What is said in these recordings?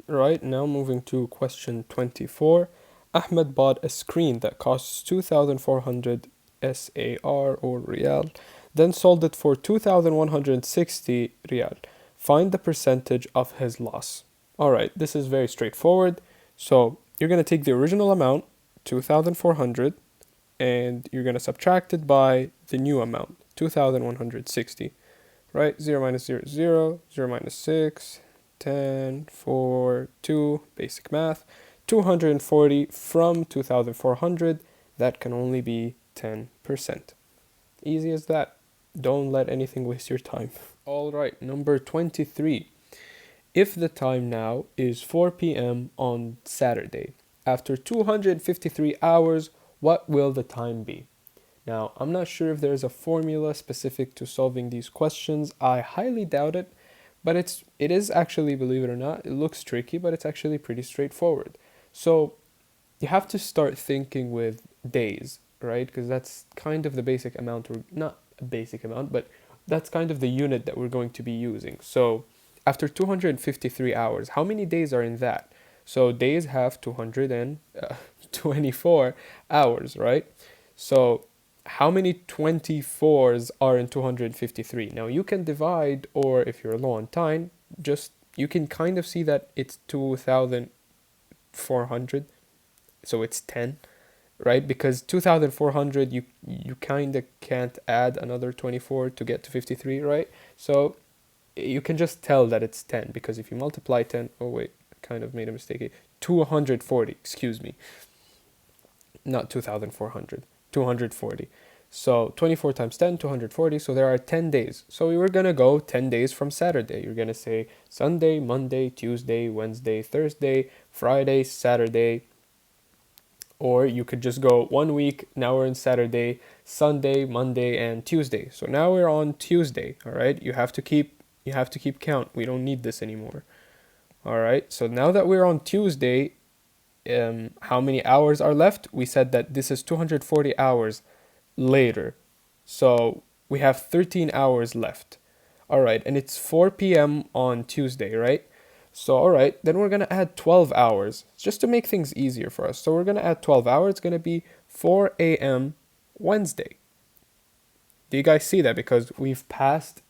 Right, now moving to question 24. Ahmed bought a screen that costs 2,400 SAR or Riyal, then sold it for 2,160 Riyal. Find the percentage of his loss. Alright, this is very straightforward. So you're going to take the original amount, 2,400, and you're going to subtract it by the new amount, 2,160. Right, 0 minus 0 is 0, 0 minus 6, 10, 4, 2, basic math. 240 from 2,400, that can only be 10%. Easy as that. Don't let anything waste your time. Alright, number 23. If the time now is 4 p.m. on Saturday, after 253 hours, what will the time be? Now, I'm not sure if there's a formula specific to solving these questions. I highly doubt it, but it is actually, believe it or not, it looks tricky, but it's actually pretty straightforward. So you have to start thinking with days, right? Because that's kind of the basic amount, or not a basic amount, but that's kind of the unit that we're going to be using. So after 253 hours, how many days are in that? So days have 224 hours, right? So how many 24s are in 253? Now you can divide, or if you're low on time, just you can kind of see that it's 2,400, so it's 10, right? Because 2,400, you kind of can't add another 24 to get to 53, right? So you can just tell that it's 10, because if you multiply 10, oh wait, kind of made a mistake here, 240, excuse me, not 2,400, 240. So 24 times 10, 240. So there are 10 days. So we were going to go 10 days from Saturday. You're going to say Sunday, Monday, Tuesday, Wednesday, Thursday, Friday, Saturday. Or you could just go 1 week. Now we're in Saturday, Sunday, Monday, and Tuesday. So now we're on Tuesday. All right. You have to keep count. We don't need this anymore. All right. So now that we're on Tuesday, how many hours are left? We said that this is 240 hours later. So we have 13 hours left. All right, and it's 4 p.m. on Tuesday, right? So, all right, then we're going to add 12 hours just to make things easier for us. So we're going to add 12 hours. It's going to be 4 a.m. Wednesday. Do you guys see that? Because we've passed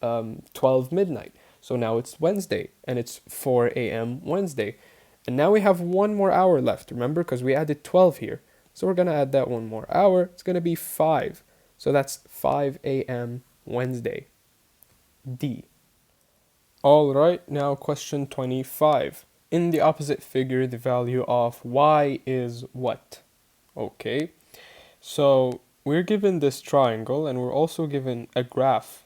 12 midnight. So now it's Wednesday, and it's 4 a.m. Wednesday. And now we have one more hour left, remember? Because we added 12 here. So we're going to add that one more hour. It's going to be 5. So that's 5 a.m. Wednesday. D. All right, now question 25. In the opposite figure, the value of y is what? Okay, so we're given this triangle, and we're also given a graph.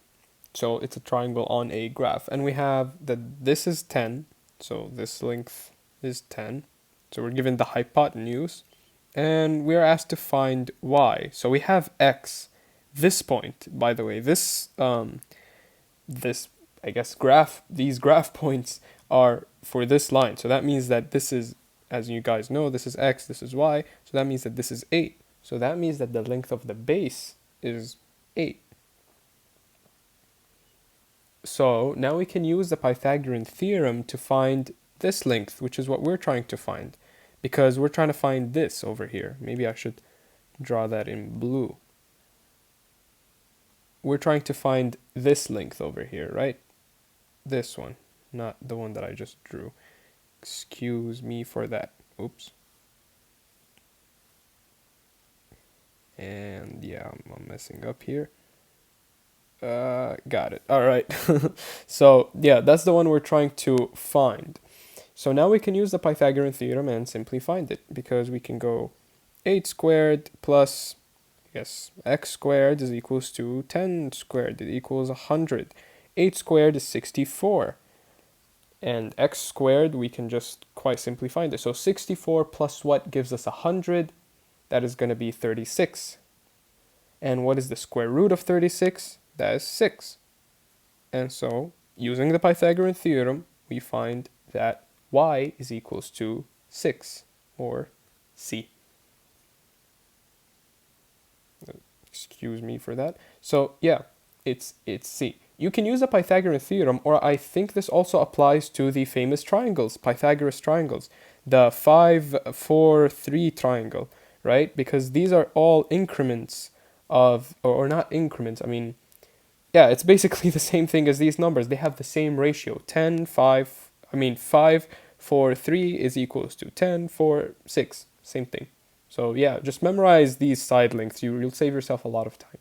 So it's a triangle on a graph. And we have that this is 10. So this length is 10. So we're given the hypotenuse. And we're asked to find y. So we have x. This point, by the way, this I guess these graph points are for this line. So that means that this is, as you guys know, this is x, this is y. So that means that this is 8. So that means that the length of the base is 8. So now we can use the Pythagorean theorem to find this length, which is what we're trying to find. Because we're trying to find this over here. Maybe I should draw that in blue. We're trying to find this length over here, right? This one, not the one that I just drew. Excuse me for that. Oops. And yeah, I'm messing up here. Got it. All right. So yeah, that's the one we're trying to find. So now we can use the Pythagorean theorem and simply find it, because we can go 8 squared plus, yes, x squared is equals to 10 squared. It equals 100. 8 squared is 64. And x squared, we can just quite simply find it. So 64 plus what gives us 100? That is going to be 36. And what is the square root of 36? That is 6. And so, using the Pythagorean theorem, we find that y is equals to 6, or C. Excuse me for that. So yeah, it's C. you can use the Pythagorean theorem, or I think this also applies to the famous triangles, Pythagoras triangles, the 5, 4, 3 triangle, right? Because these are all increments of, or not increments, I mean, yeah, it's basically the same thing as these numbers. They have the same ratio. 10, 5, I mean 5, 4, 3 is equals to 10, 4, 6. Same thing. So yeah, just memorize these side lengths. You'll save yourself a lot of time.